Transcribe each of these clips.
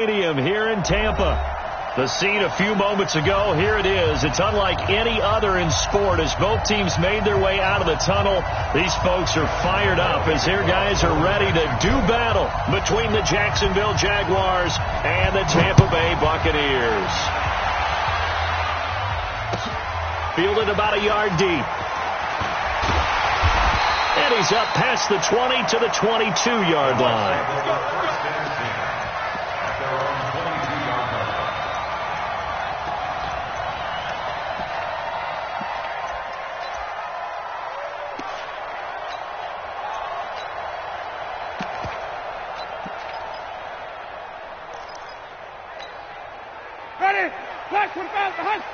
Stadium here in Tampa. The scene a few moments ago, here it is. It's unlike any other in sport as both teams made their way out of the tunnel. These folks are fired up as their guys are ready to do battle between the Jacksonville Jaguars and the Tampa Bay Buccaneers. Fielded about a yard deep. And he's up past the 20 to the 22-yard line. Ready? Flash with the ball behind. 49.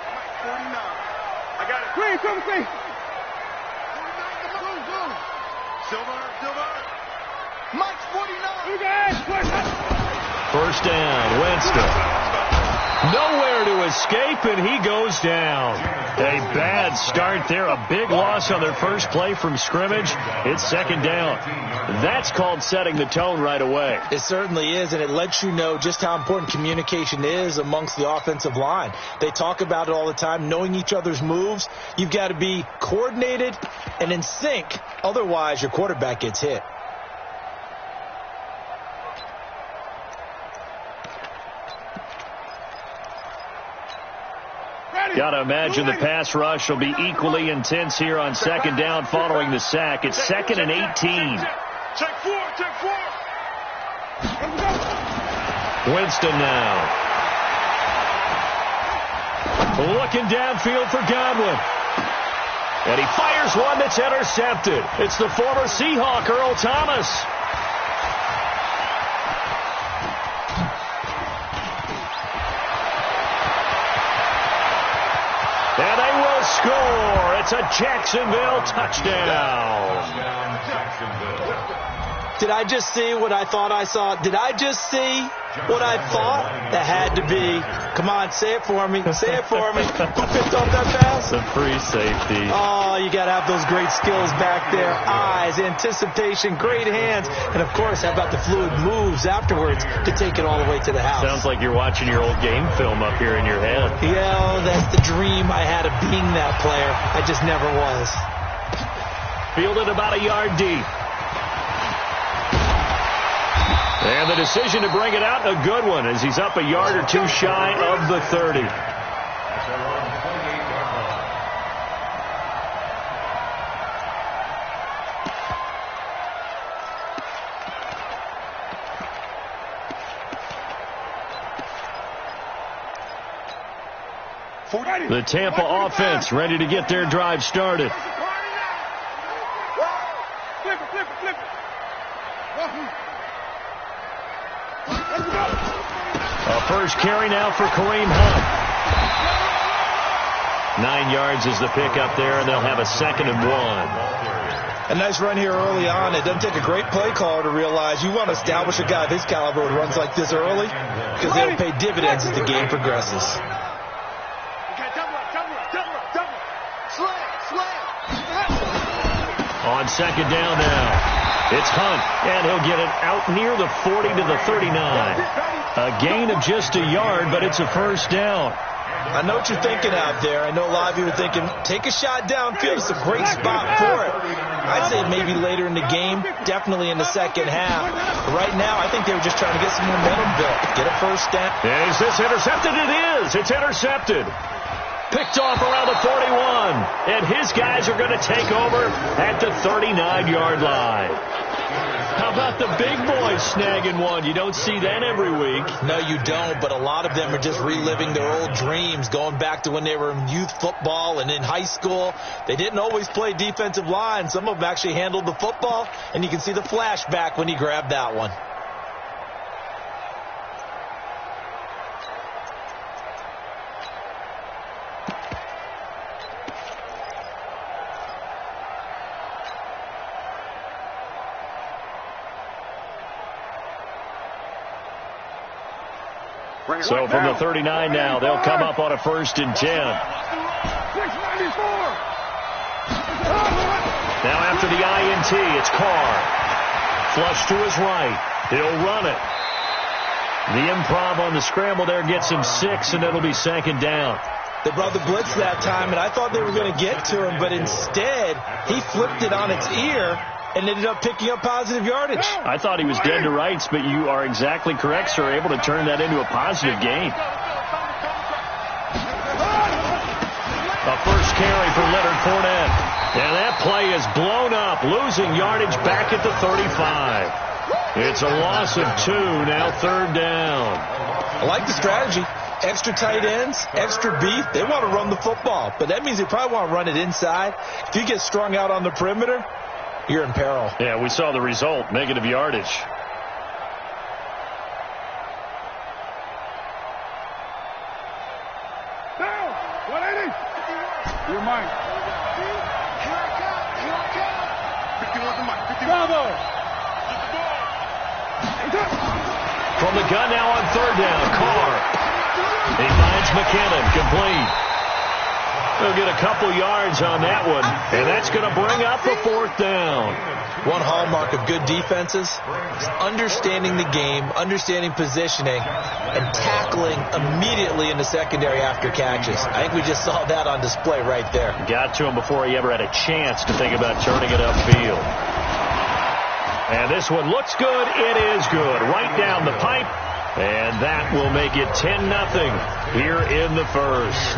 I got it. Green, come see. 49, go. Silver. Mike, 49. You guys, first down, Winston. Nowhere to escape, and he goes down. A bad start there. A big loss on their first play from scrimmage. It's second down. That's called setting the tone right away. It certainly is, and it lets you know just how important communication is amongst the offensive line. They talk about it all the time, knowing each other's moves. You've got to be coordinated and in sync. Otherwise, your quarterback gets hit. Got to imagine the pass rush will be equally intense here on second down following the sack. It's second and 18. Check four. Winston now. Looking downfield for Godwin. And he fires one that's intercepted. It's the former Seahawk, Earl Thomas. And they will score. It's a Jacksonville touchdown. Did I just see what I thought I saw? Did I just see what I thought? That had to be. Come on, say it for me. Say it for me. Who picked up that pass? The free safety. Oh, you got to have those great skills back there. Eyes, anticipation, great hands. And, of course, how about the fluid moves afterwards to take it all the way to the house? Sounds like you're watching your old game film up here in your head. Yeah, that's the dream I had of being that player. I just never was. Fielded about a yard deep. And the decision to bring it out, a good one, as he's up a yard or two shy of the 30. The Tampa offense ready to get their drive started. Flip it. A first carry now for Kareem Hunt. 9 yards is the pickup there, and they'll have a 2nd and 1. A nice run here early on. It doesn't take a great play caller to realize you want to establish a guy of his caliber who runs like this early because they'll pay dividends as the game progresses. On second down now. It's Hunt, and he'll get it out near the 40 to the 39. A gain of just a yard, but it's a first down. I know what you're thinking out there. I know a lot of you are thinking, take a shot downfield. It's a great spot for it. I'd say maybe later in the game, definitely in the second half. But right now, I think they were just trying to get some momentum built. Get a first down. And is this intercepted? It is. It's intercepted. Picked off around the 41. And his guys are going to take over at the 39-yard line. How about the big boys snagging one? You don't see that every week. No, you don't, but a lot of them are just reliving their old dreams, going back to when they were in youth football and in high school. They didn't always play defensive line. Some of them actually handled the football, and you can see the flashback when he grabbed that one. So from the 39 now, they'll come up on a 1st and 10. 694. Now after the INT, it's Carr. Flush to his right. He'll run it. The improv on the scramble there gets him 6, and it'll be second down. They brought the blitz that time, and I thought they were going to get to him, but instead he flipped it on its ear and ended up picking up positive yardage. I thought he was dead to rights, but you are exactly correct, sir. Able to turn that into a positive gain. A first carry for Leonard Fournette. And that play is blown up, losing yardage back at the 35. It's a loss of 2, now third down. I like the strategy. Extra tight ends, extra beef. They want to run the football, but that means they probably want to run it inside. If you get strung out on the perimeter, you're in peril. Yeah, we saw the result, negative yardage. Down. 180. You're mine. Bravo. From the gun now on third down, Carr. He finds McKinnon, complete. He'll get a couple yards on that one, and that's going to bring up a fourth down. One hallmark of good defenses is understanding the game, understanding positioning, and tackling immediately in the secondary after catches. I think we just saw that on display right there. Got to him before he ever had a chance to think about turning it upfield. And this one looks good. It is good. Right down the pipe. And that will make it 10-0 here in the first.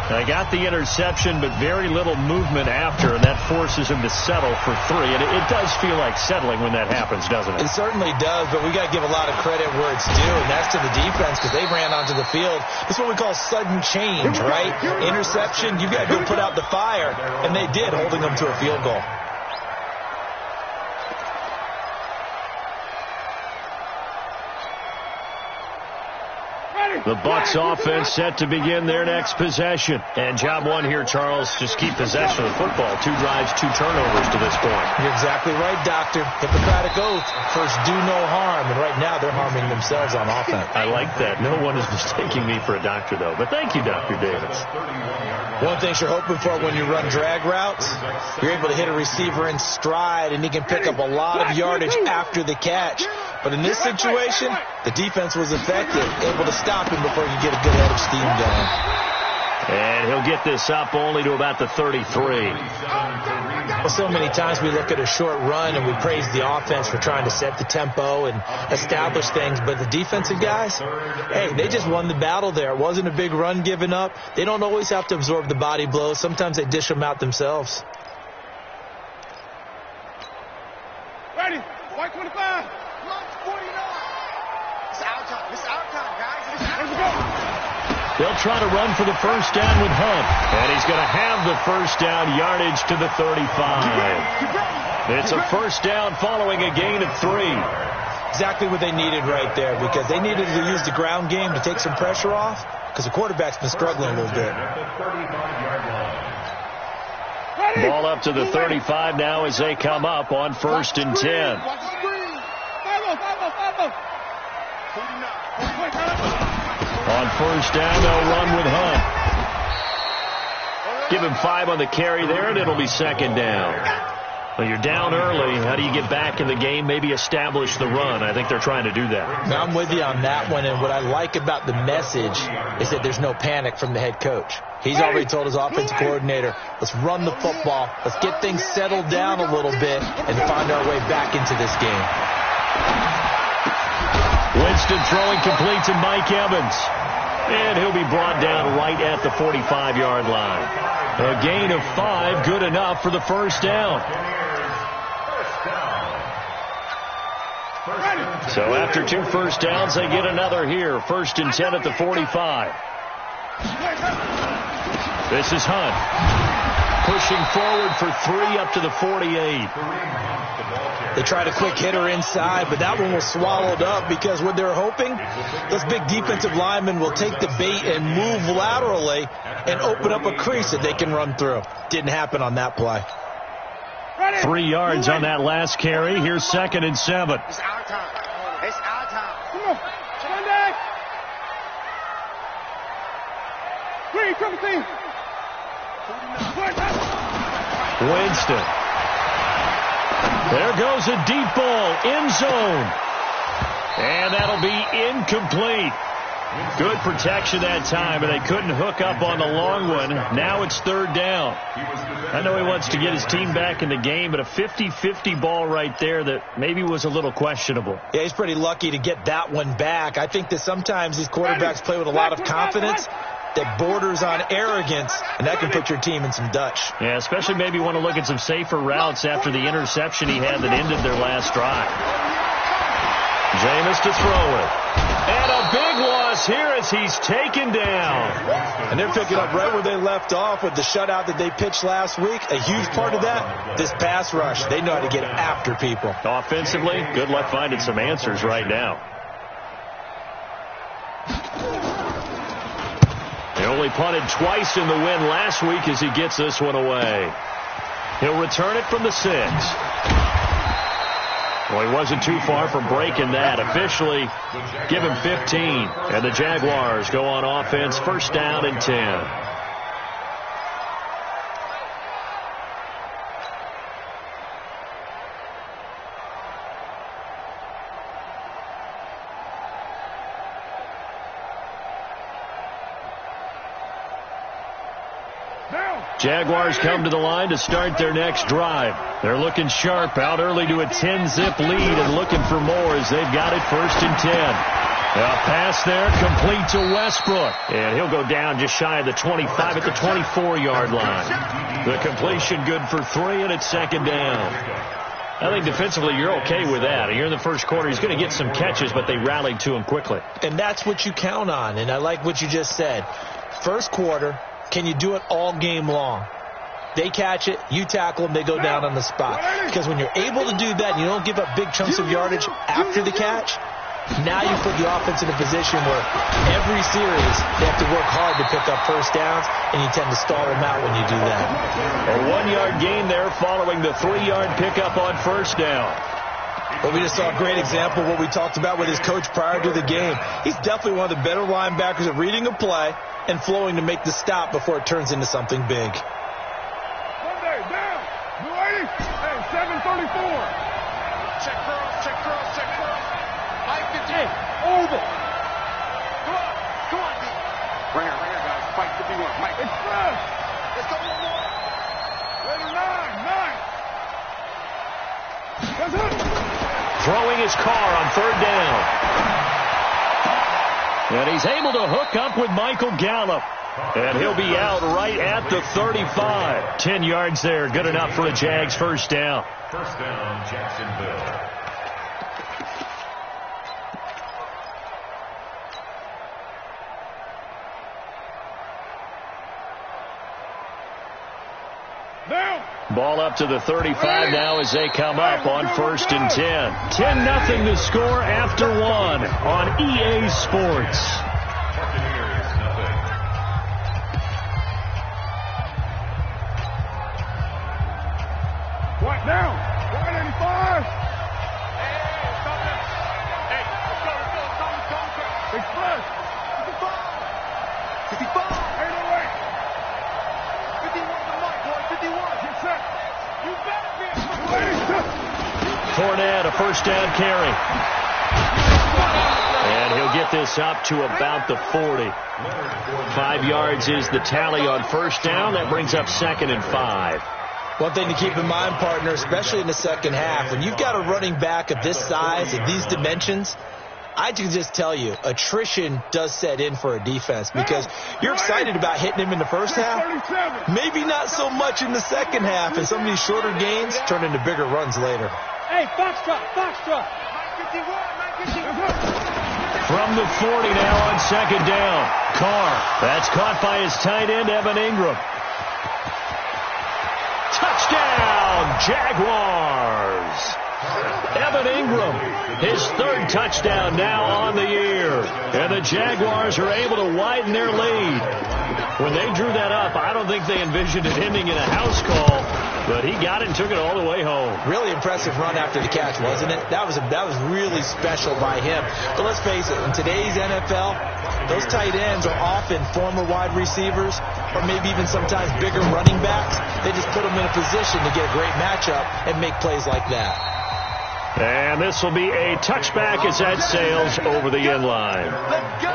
I got the interception, but very little movement after, and that forces him to settle for 3. And it does feel like settling when that happens, doesn't it? It certainly does, but we got to give a lot of credit where it's due, and that's to the defense because they ran onto the field. It's what we call sudden change, right? Interception, you got to go put out the fire, and they did, holding them to a field goal. The Bucs offense set to begin their next possession. And job one here, Charles, just keep possession of the football. 2 drives, 2 turnovers to this point. You're exactly right, Doctor. Hippocratic oath. First, do no harm. And right now, they're harming themselves on offense. I like that. No one is mistaking me for a doctor, though. But thank you, Dr. Davis. One thing you're hoping for when you run drag routes, you're able to hit a receiver in stride, and he can pick up a lot of yardage after the catch. But in this situation, the defense was effective, able to stop him before he could get a good head of steam going. And he'll get this up only to about the 33. Well, so many times we look at a short run and we praise the offense for trying to set the tempo and establish things. But the defensive guys, hey, they just won the battle there. It wasn't a big run given up. They don't always have to absorb the body blows. Sometimes they dish them out themselves. Ready. White 25. They'll try to run for the first down with Hunt. And he's going to have the first down yardage to the 35. It's a first down following a gain of 3. Exactly what they needed right there, because they needed to use the ground game to take some pressure off, because the quarterback's been struggling a little bit. Ball up to the 35 now as they come up on 1st and 10. On 1st down, they'll run with Hunt. Give him 5 on the carry there, and it'll be 2nd down. Well, you're down early. How do you get back in the game? Maybe establish the run. I think they're trying to do that. Now, I'm with you on that one, and what I like about the message is that there's no panic from the head coach. He's already told his offensive coordinator, let's run the football, let's get things settled down a little bit, and find our way back into this game. Winston throwing complete to Mike Evans. And he'll be brought down right at the 45-yard line. A gain of 5, good enough for the first down. So after 2 first downs, they get another here. 1st and 10 at the 45. This is Hunt. Pushing forward for 3 up to the 48. They tried a quick hitter inside, but that one was swallowed up because what they're hoping, those big defensive linemen will take the bait and move laterally and open up a crease that they can run through. Didn't happen on that play. 3 yards on that last carry. Here's 2nd and 7. It's our time. It's our time. Come on. Sunday. 3, 17. Winston. There goes a deep ball, end zone. And that'll be incomplete. Good protection that time, and they couldn't hook up on the long one. Now it's third down. I know he wants to get his team back in the game, but a 50-50 ball right there that maybe was a little questionable. Yeah, he's pretty lucky to get that one back. I think that sometimes these quarterbacks play with a lot of confidence that borders on arrogance, and that can put your team in some Dutch. Yeah, especially maybe want to look at some safer routes after the interception he had that ended their last drive. Jameis to throw it. And a big loss here as he's taken down. And they're picking up right where they left off with the shutout that they pitched last week. A huge part of that, this pass rush. They know how to get after people. Offensively, good luck finding some answers right now. They only punted twice in the win last week as he gets this one away. He'll return it from the 6. Well, he wasn't too far from breaking that. Officially, give him 15. And the Jaguars go on offense, first down and 10. Jaguars come to the line to start their next drive. They're looking sharp, out early to a 10-zip lead and looking for more as they've got it first and 10. A pass there, complete to Westbrook. And he'll go down just shy of the 25 at the 24-yard line. The completion good for 3, and it's second down. I think defensively you're okay with that. You're in the first quarter. He's going to get some catches, but they rallied to him quickly. And that's what you count on, and I like what you just said. First quarter, can you do it all game long? They catch it, you tackle them, they go down on the spot. Because when you're able to do that and you don't give up big chunks of yardage after the catch, now you put the offense in a position where every series they have to work hard to pick up first downs, and you tend to stall them out when you do that. A 1-yard gain there following the 3-yard pickup on first down. Well, we just saw a great example of what we talked about with his coach prior to the game. He's definitely one of the better linebackers at reading a play and flowing to make the stop before it turns into something big. Sunday, down. You ready? Hey, 734. Check curl, check curl, check curl. Mike, hey, over. Come on, D. Right here, guys. Fight 51. Mike, express. Let's go one more. Ready, 9. That's it. Throwing his car on third down. And he's able to hook up with Michael Gallup. And he'll be out right at the 35. 10 yards there. Good enough for a Jags first down. First down, Jacksonville. Ball up to the 35 now as they come up on first and 10. 10-0 to score after 1 on EA Sports. What now? 185. Hey, let's go. Express. 55. 55. 808. 51 to Mike, boy. 51. Get set. You better be. Fournette, a first down carry. And he'll get this up to about the 40. 5 yards is the tally on first down. That brings up second and 5. One thing to keep in mind, partner, especially in the second half, when you've got a running back of this size, of these dimensions, I can just tell you, attrition does set in for a defense because you're excited about hitting him in the first half. Maybe not so much in the second half, and some of these shorter gains turn into bigger runs later. Hey, foxtrot. From the 40 now on second down. Carr. That's caught by his tight end, Evan Ingram. Touchdown, Jaguars. Evan Ingram, his third touchdown now on the year. And the Jaguars are able to widen their lead. When they drew that up, I don't think they envisioned it ending in a house call, but he got it and took it all the way home. Really impressive run after the catch, wasn't it? That was really special by him. But let's face it, in today's NFL, those tight ends are often former wide receivers or maybe even sometimes bigger running backs. They just put them in a position to get a great matchup and make plays like that. And this will be a touchback as that sails over the end line. Let's go.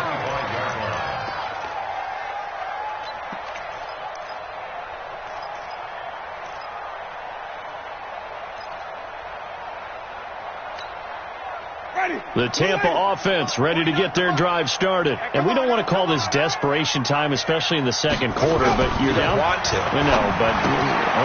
The Tampa offense ready to get their drive started. And we don't want to call this desperation time, especially in the second quarter, but you're down. Want to. I know, but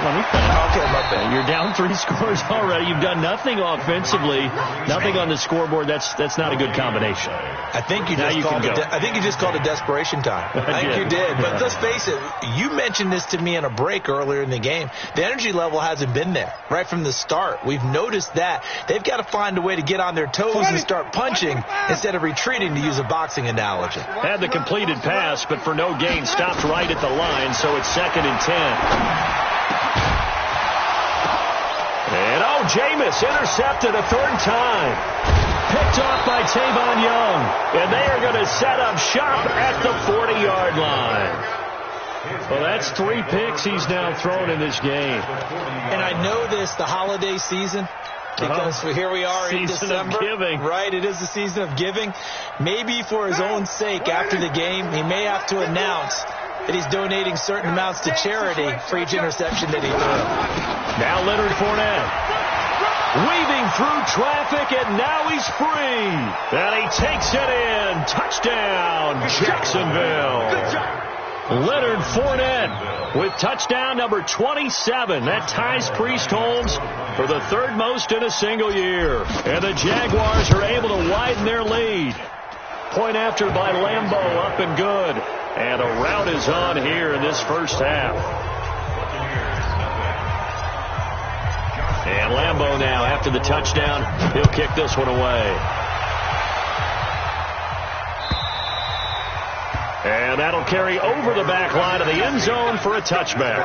let me finish. Okay, my bad. You're down 3 scores already. You've done nothing offensively, nothing on the scoreboard. That's not a good combination. I think you just called it desperation time. I think you did. But let's face it, you mentioned this to me in a break earlier in the game. The energy level hasn't been there right from the start. We've noticed that. They've got to find a way to get on their toes and start punching instead of retreating, to use a boxing analogy. Had the completed pass, but for no gain, stopped right at the line, so it's 2nd and 10. And Jameis intercepted a 3rd time. Picked off by Tavon Young. And they are going to set up shop at the 40-yard line. Well, that's 3 picks he's now thrown in this game. And I know this, the holiday season, because here we are in December. Of giving. Right, it is the season of giving. Maybe for his own sake, after the game, he may have to announce that he's donating certain amounts to charity for each interception that he threw. Now Leonard Fournette, weaving through traffic, and now he's free. And he takes it in. Touchdown, Jacksonville. Leonard Fournette with touchdown number 27. That ties Priest Holmes for the 3rd most in a single year. And the Jaguars are able to widen their lead. Point after by Lambeau, up and good. And a rout is on here in this first half. And Lambeau now, after the touchdown, he'll kick this one away. And that'll carry over the back line of the end zone for a touchback.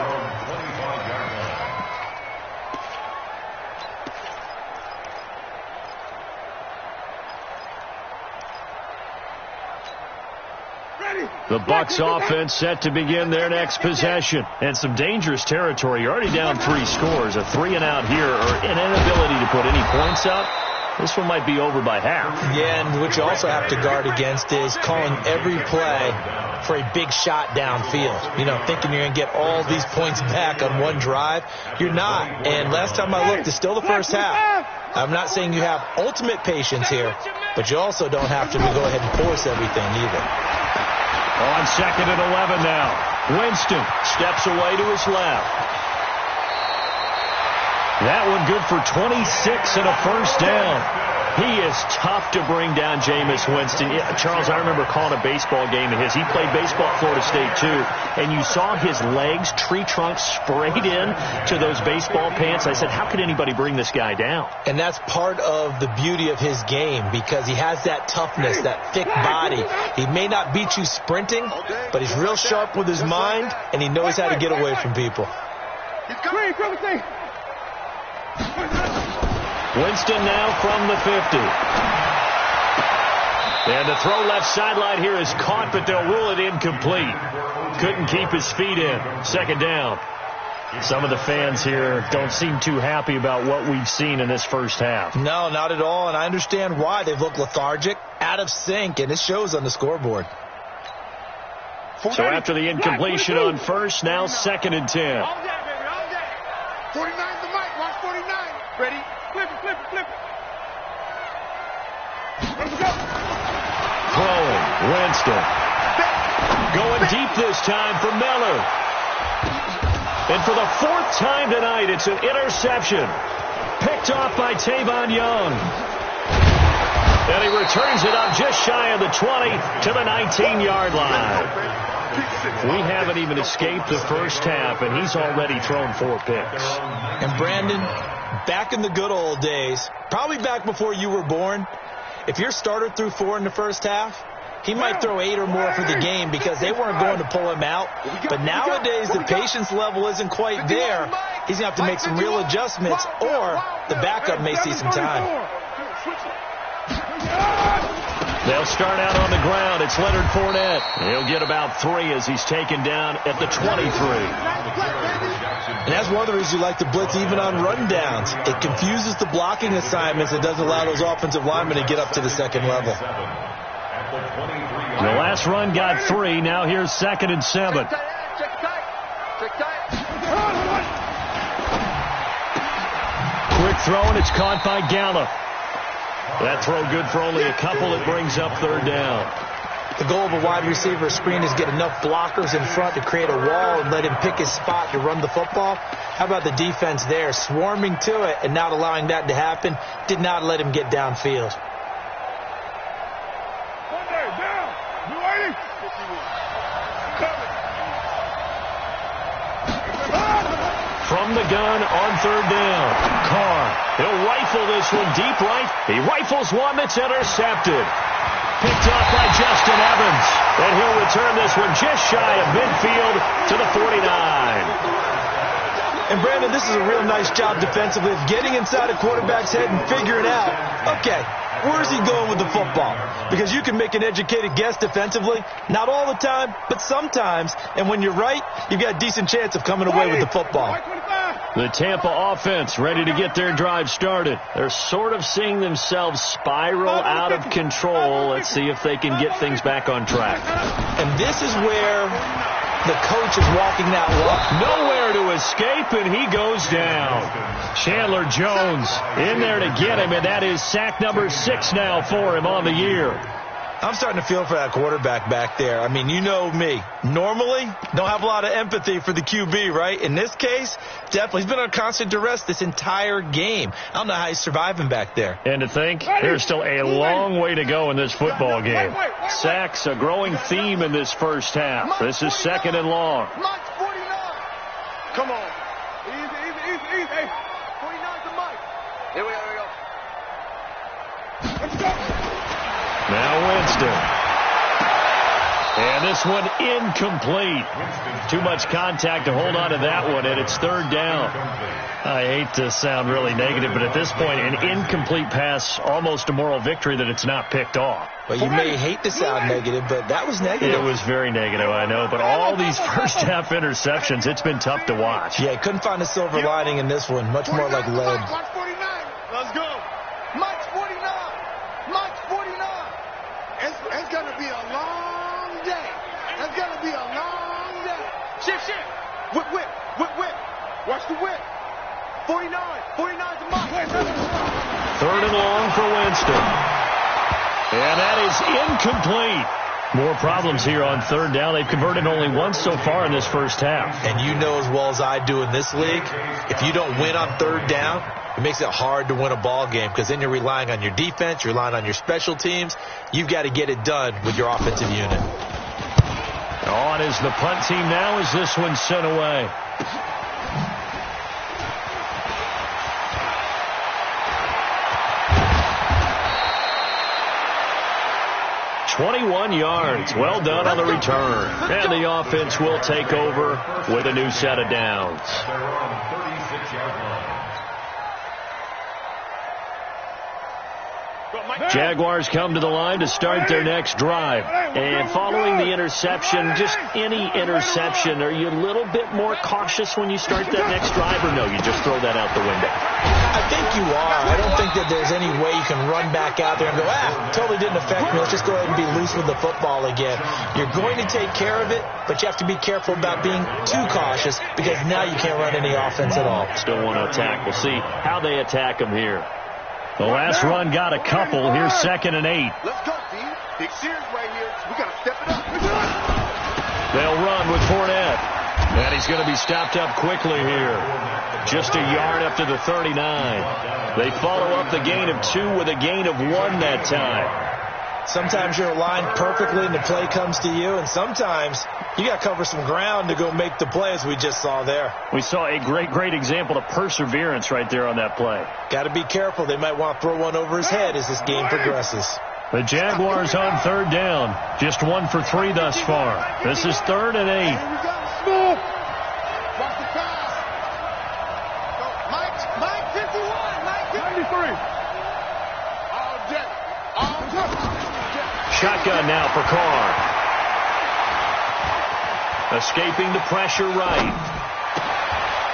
The Bucs offense set to begin their next possession. And some dangerous territory. You're already down 3 scores. A 3-and-out here, or an inability to put any points up. This one might be over by half. Yeah, and what you also have to guard against is calling every play for a big shot downfield. You know, thinking you're going to get all these points back on one drive. You're not. And last time I looked, it's still the first half. I'm not saying you have ultimate patience here, but you also don't have to go ahead and force everything either. On 2nd and 11 now. Winston steps away to his left. That one good for 26 and a first down. He is tough to bring down, Jameis Winston. Charles, I remember calling a baseball game of his. He played baseball at Florida State, too. And you saw his legs, tree trunks sprayed in to those baseball pants. I said, how could anybody bring this guy down? And that's part of the beauty of his game, because he has that toughness, that thick body. He may not beat you sprinting, but he's real sharp with his mind, and he knows how to get away from people. Winston now from the 50. And the throw left sideline here is caught, but they'll rule it incomplete. Couldn't keep his feet in. 2nd down. Some of the fans here don't seem too happy about what we've seen in this first half. No, not at all, and I understand why. They've looked lethargic, out of sync, and it shows on the scoreboard. So after the incompletion on first, now 2nd and 10. 49's the mic. Watch 49. Ready? Flip it, flip it, flip it. Let's go. Throwing, Winston. Going deep this time for Miller. And for the 4th time tonight, it's an interception. Picked off by Tavon Young. And he returns it up just shy of the 20 to the 19-yard line. We haven't even escaped the first half, and he's already thrown 4 picks. And Brandon, back in the good old days, probably back before you were born, if your starter threw 4 in the first half, he might throw 8 or more for the game because they weren't going to pull him out. But nowadays, the patience level isn't quite there. He's going to have to make some real adjustments, or the backup may see some time. They'll start out on the ground. It's Leonard Fournette. He'll get about 3 as he's taken down at the 23. And that's one of the reasons you like to blitz even on run downs. It confuses the blocking assignments. It doesn't allow those offensive linemen to get up to the second level. The last run got 3. Now here's 2nd and 7. Quick throw, and it's caught by Gallup. That throw good for only a couple. It brings up 3rd down. The goal of a wide receiver screen is get enough blockers in front to create a wall and let him pick his spot to run the football. How about the defense there, swarming to it and not allowing that to happen? Did not let him get downfield. From the gun on 3rd down. Carr, he'll rifle this one deep right. He rifles one that's intercepted. Picked off by Justin Evans. And he'll return this one just shy of midfield to the 49. And Brandon, this is a real nice job defensively of getting inside a quarterback's head and figuring out, okay, where's he going with the football? Because you can make an educated guess defensively, not all the time, but sometimes. And when you're right, you've got a decent chance of coming away with the football. The Tampa offense ready to get their drive started. They're sort of seeing themselves spiral out of control. Let's see if they can get things back on track. And this is where the coach is walking that walk. Nowhere to escape, and he goes down. Chandler Jones in there to get him, and that is sack number 6 now for him on the year. I'm starting to feel for that quarterback back there. I mean, you know me. Normally, don't have a lot of empathy for the QB, right? In this case, definitely. He's been on constant duress this entire game. I don't know how he's surviving back there. And to think, there's still a long way to go in this football game. Sacks, a growing theme in this first half. This is 2nd and long. Come on. Easy. 49's the mic. Here we go. Let's go. Now Winston. And this one incomplete. Too much contact to hold on to that one, and it's 3rd down. I hate to sound really negative, but at this point, an incomplete pass, almost a moral victory that it's not picked off. Well, you may hate to sound negative, but that was negative. It was very negative, I know. But all these first-half interceptions, it's been tough to watch. Yeah, couldn't find a silver lining in this one. Much more like lead. March 49. Let's go. March 49. March 49. It's going to be a long day. It's going to be a long day. Shift. Whip. Watch the whip. 49. 49's the mark. 3rd and long for Winston. And that is incomplete. More problems here on 3rd down. They've converted only once so far in this first half. And you know as well as I do in this league, if you don't win on 3rd down, it makes it hard to win a ball game because then you're relying on your defense, you're relying on your special teams. You've got to get it done with your offensive unit. On is the punt team now as this one's sent away. 21 yards. Well done on the return. And the offense will take over with a new set of downs. Jaguars come to the line to start their next drive. And following the interception, just any interception, are you a little bit more cautious when you start that next drive, or no, you just throw that out the window? I think you are. I don't think that there's any way you can run back out there and go, totally didn't affect me. Let's just go ahead and be loose with the football again. You're going to take care of it, but you have to be careful about being too cautious because now you can't run any offense at all. Still want to attack. We'll see how they attack them here. The last run got a couple. Here's 2nd and 8. Let's go, D. Big series right here. We got to step it up. They'll run with Fournette. And he's going to be stopped up quickly here. Just a yard up to the 39. They follow up the gain of 2 with a gain of 1 that time. Sometimes you're aligned perfectly and the play comes to you, and sometimes you got to cover some ground to go make the play, as we just saw there. We saw a great example of perseverance right there on that play. Got to be careful. They might want to throw one over his head as this game progresses. The Jaguars on 3rd down. Just 1 for 3 thus far. This is 3rd and 8. Watch the pass. Mike 51. Mike 93. All day. Shotgun now for Carr. Escaping the pressure right.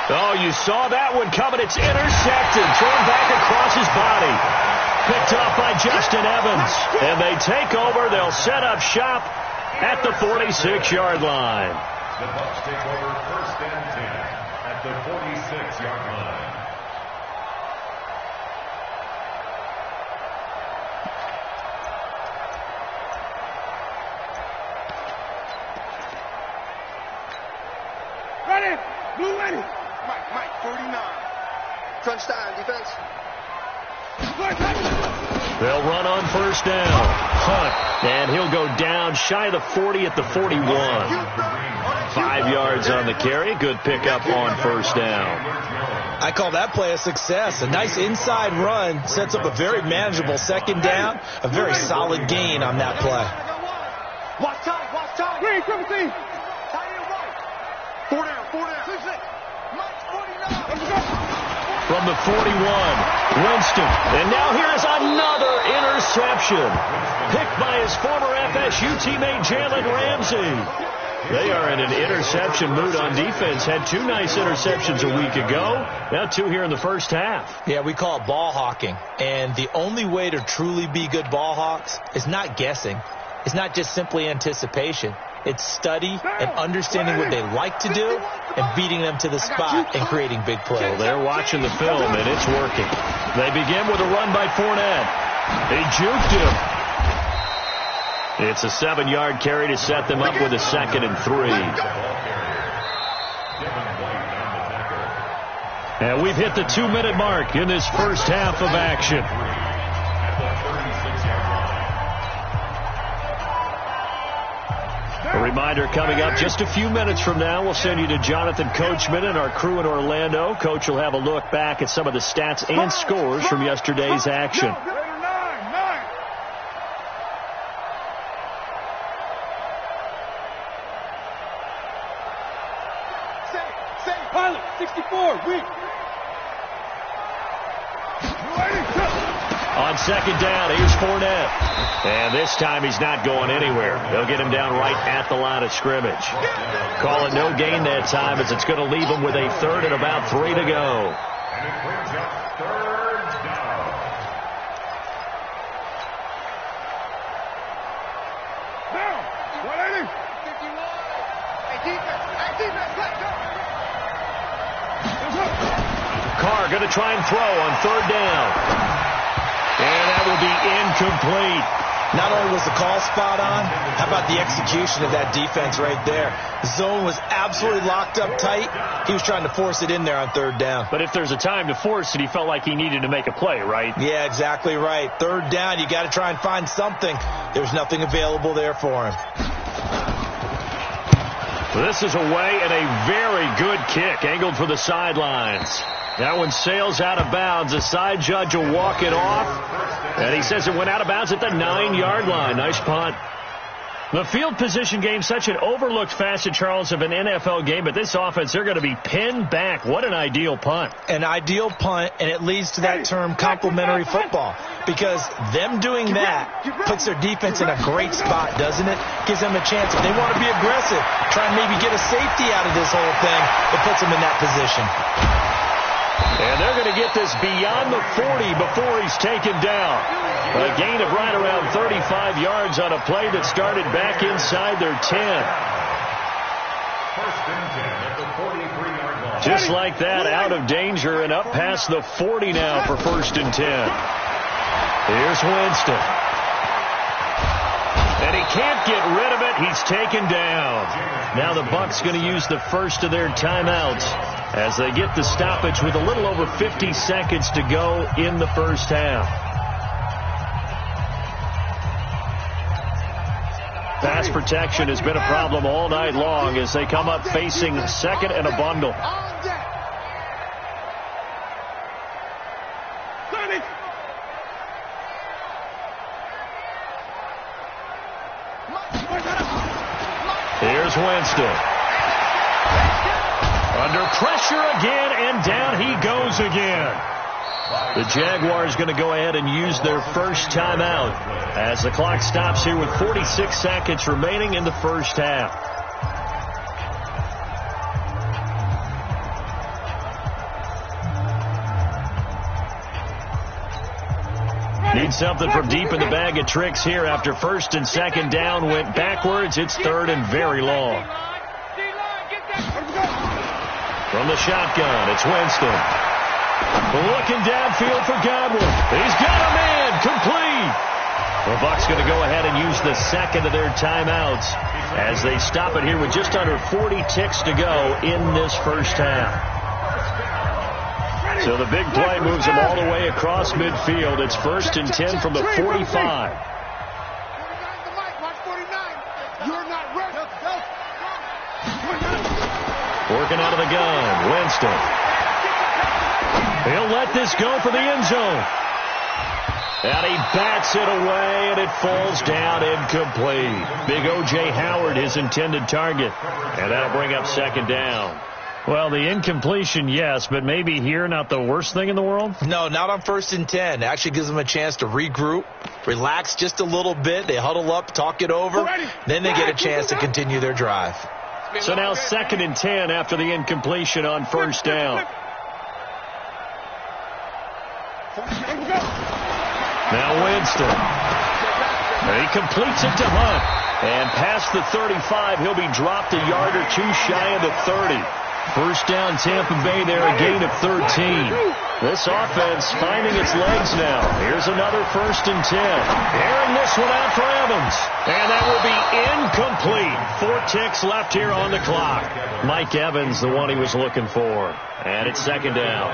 Oh, you saw that one coming. It's intercepted. Thrown back across his body. Picked off by Justin Evans. And they take over. They'll set up shop at the 46-yard line. The Bucs take over 1st and 10 at the 46-yard line. Ready. Blue ready. Mike, 49. Crunch time, defense. They'll run on 1st down. Hunt, and he'll go down shy of the 40 at the 41. 5 yards on the carry. Good pickup on 1st down. I call that play a success. A nice inside run sets up a very manageable 2nd down. A very solid gain on that play. Watch time. Green, 17. Tight end right. 4 down. 6. Mike, 49. From the 41, Winston. And now here's another interception. Picked by his former FSU teammate, Jalen Ramsey. They are in an interception mood on defense. Had 2 nice interceptions a week ago. Now 2 here in the 1st half. Yeah, we call it ball hawking. And the only way to truly be good ball hawks is not guessing. It's not just simply anticipation. It's study and understanding what they like to do and beating them to the spot and creating big plays. Well, they're watching the film, and it's working. They begin with a run by Fournette. They juked him. It's a 7-yard carry to set them up with a 2nd and 3. And we've hit the 2-minute mark in this 1st half of action. A reminder coming up just a few minutes from now, we'll send you to Jonathan Coachman and our crew in Orlando. Coach will have a look back at some of the stats and scores from yesterday's action. 64, weak. On 2nd down, here's Fournette. And this time he's not going anywhere. They'll get him down right at the line of scrimmage. Call it no gain that time as it's going to leave him with a 3rd and about 3 to go. And it brings up 3rd down. Down. 180. 51. Hey, defense, let's go. Carr going to try and throw on 3rd down. And that will be incomplete. Not only was the call spot on, how about the execution of that defense right there? The zone was absolutely locked up tight. He was trying to force it in there on 3rd down. But if there's a time to force it, he felt like he needed to make a play, right? Yeah, exactly right. 3rd down, you got to try and find something. There's nothing available there for him. This is away and a very good kick, angled for the sidelines. That one sails out of bounds. The side judge will walk it off. And he says it went out of bounds at the 9-yard line. Nice punt. The field position game, such an overlooked facet, Charles, of an NFL game. But this offense, they're going to be pinned back. What an ideal punt. An ideal punt, and it leads to that term complementary football. Because them doing that puts their defense in a great spot, doesn't it? Gives them a chance. If they want to be aggressive, try and maybe get a safety out of this whole thing, it puts them in that position. And they're going to get this beyond the 40 before he's taken down. A gain of right around 35 yards on a play that started back inside their 10. 1st and 10 at the 43-yard line. Just like that, out of danger and up past the 40 now for 1st and 10. Here's Winston. And he can't get rid of it. He's taken down. Now the Bucs going to use the first of their timeouts as they get the stoppage with a little over 50 seconds to go in the 1st half. Pass protection has been a problem all night long as they come up facing 2nd and a bundle. Here's Winston. Under pressure again, and down he goes again. The Jaguars going to go ahead and use their first timeout as the clock stops here with 46 seconds remaining in the 1st half. Need something from deep in the bag of tricks here after first and second down went backwards. It's third and very long. From the shotgun, it's Winston. Looking downfield for Godwin. He's got a man. Complete. The Bucs going to go ahead and use the second of their timeouts as they stop it here with just under 40 ticks to go in this first half. So the big play moves them all the way across midfield. It's first and 10 from the 45. Working out of the gun, Winston. He'll let this go for the end zone. And he bats it away, and it falls down incomplete. Big O.J. Howard, his intended target. And that'll bring up second down. Well, the incompletion, yes, but maybe here not the worst thing in the world? No, not on first and 10. It actually gives them a chance to regroup, relax just a little bit. They huddle up, talk it over. Then they get a chance to continue their drive. So now second and 10 after the incompletion on first down. Now Winston. He completes it to Hunt. And past the 35, he'll be dropped a yard or two shy of the 30. First down Tampa Bay there, a gain of 13. This offense finding its legs now. Here's another first and 10. Airing this one out for Evans. And that will be incomplete. 4 ticks left here on the clock. Mike Evans, the one he was looking for. And it's second down.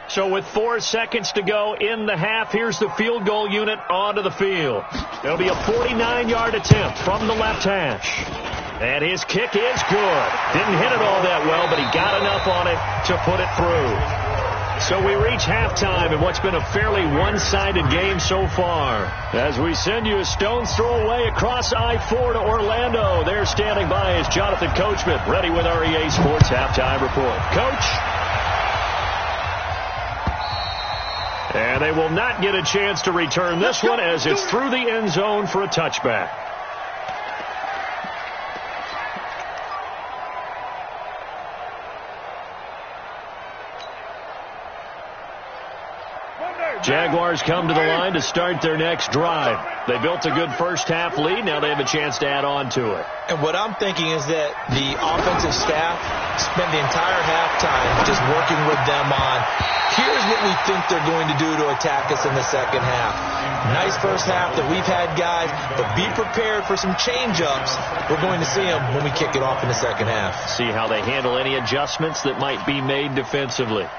So with 4 seconds to go in the half, here's the field goal unit onto the field. There'll be a 49-yard attempt from the left hash. And his kick is good. Didn't hit it all that well, but he got enough on it to put it through. So we reach halftime in what's been a fairly one-sided game so far. As we send you a stone's throw away across I-4 to Orlando. There standing by is Jonathan Coachman, ready with our EA Sports Halftime Report. Coach? And they will not get a chance to return this one as it's through the end zone for a touchback. Jaguars come to the line to start their next drive. They built a good first half lead. Now they have a chance to add on to it. And what I'm thinking is that the offensive staff spent the entire halftime just working with them on, here's what we think they're going to do to attack us in the second half. Nice first half that we've had, guys, but be prepared for some change-ups. We're going to see them when we kick it off in the second half. See how they handle any adjustments that might be made defensively.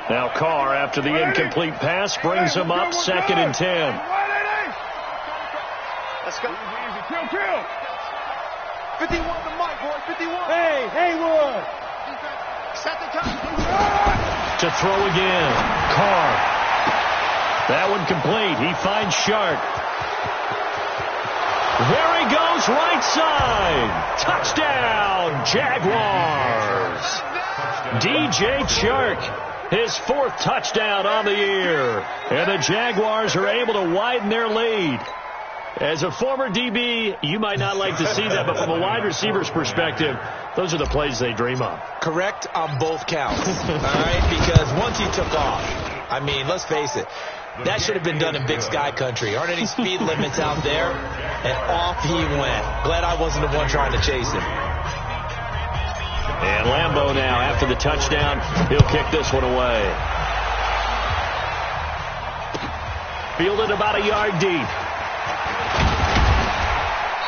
Now Carr, after the incomplete pass, brings him up second and 10. Let's go. 51 to Mike, boy. 51. Hey, Haywood. Set the time. To throw again. Carr. That one complete. He finds Shark. There he goes, right side. Touchdown, Jaguars. DJ Chark. His 4th touchdown on the year. And the Jaguars are able to widen their lead. As a former DB, you might not like to see that, but from a wide receiver's perspective, those are the plays they dream of. Correct on both counts. All right, because once he took off, I mean, let's face it, that should have been done in Big Sky country. Aren't any speed limits out there? And off he went. Glad I wasn't the one trying to chase him. And Lambeau now, after the touchdown, he'll kick this one away. Fielded about a yard deep.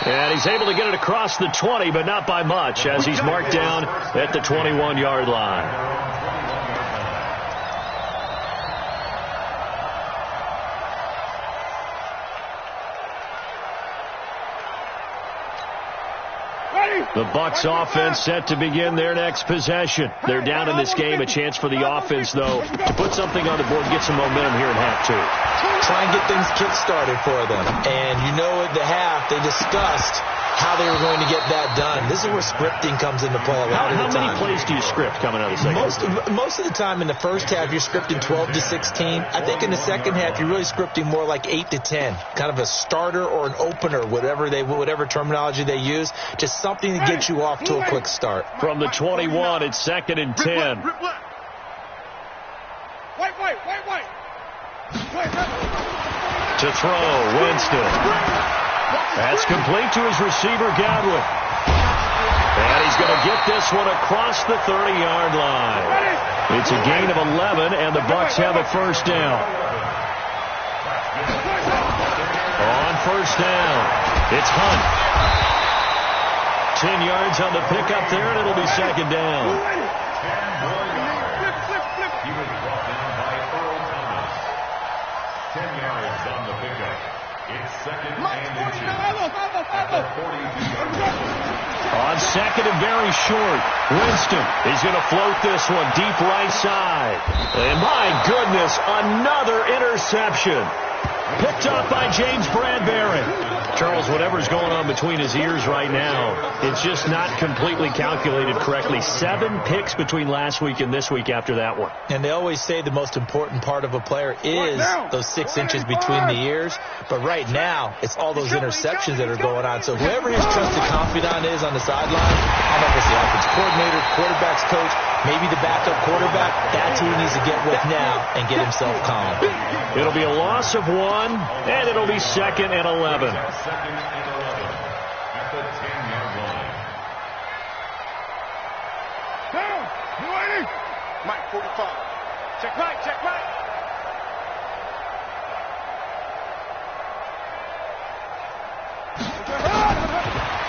And he's able to get it across the 20, but not by much, as he's marked down at the 21-yard line. The Bucs offense set to begin their next possession. They're down in this game. A chance for the offense, though, to put something on the board, get some momentum here in half 2. Try and get things kick-started for them. And you know at the half, they discussed how they were going to get that done. This is where scripting comes into play a lot of the time. How many plays do you script coming out of the second? Most of the time in the first half, you're scripting 12 to 16. I think in the second half, you're really scripting more like 8 to 10. Kind of a starter or an opener, whatever terminology they use. Just something to get you off to a quick start. From the 21, it's 2nd and 10. To throw, Winston. That's complete to his receiver, Godwin. And he's going to get this one across the 30-yard line. It's a gain of 11, and the Bucs have a first down. On first down, it's Hunt. 10 yards on the pickup there, and it'll be second down. On second and very short, Winston is going to float this one deep right side. And my goodness, another interception. Picked off by James Bradbury. Charles, whatever's going on between his ears right now, it's just not completely calculated correctly. 7 picks between last week and this week after that one. And they always say the most important part of a player is those 6 inches between the ears. But right now, it's all those interceptions that are going on. So whoever his trusted confidant is on the sideline, I don't know if it's the offensive coordinator, quarterback's coach, maybe the backup quarterback, that's who he needs to get with now and get himself calm. It'll be a loss of 1, and it'll be 2nd and 11. Second and 11 at the 10-yard line. Down. Mike, 45. Check right, check right.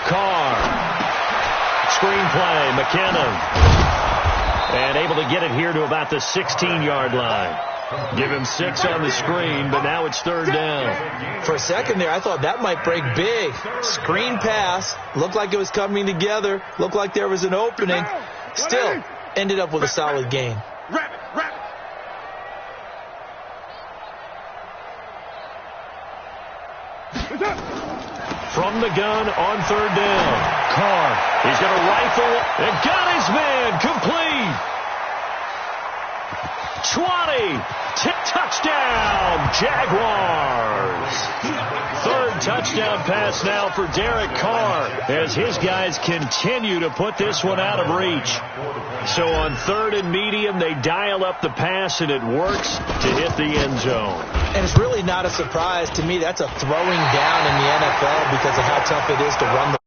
Carr. Screenplay, McKinnon. And able to get it here to about the 16-yard line. Give him 6 on the screen, but now it's 3rd down. For a second there, I thought that might break big. Screen pass. Looked like it was coming together. Looked like there was an opening. Still, ended up with a solid gain. From the gun on 3rd down. Carr. He's going to rifle and got his man complete. 20. Touchdown, Jaguars. 3rd touchdown pass now for Derek Carr as his guys continue to put this one out of reach. So on 3rd and medium, they dial up the pass, and it works to hit the end zone. And it's really not a surprise to me. That's a throwing down in the NFL because of how tough it is to run the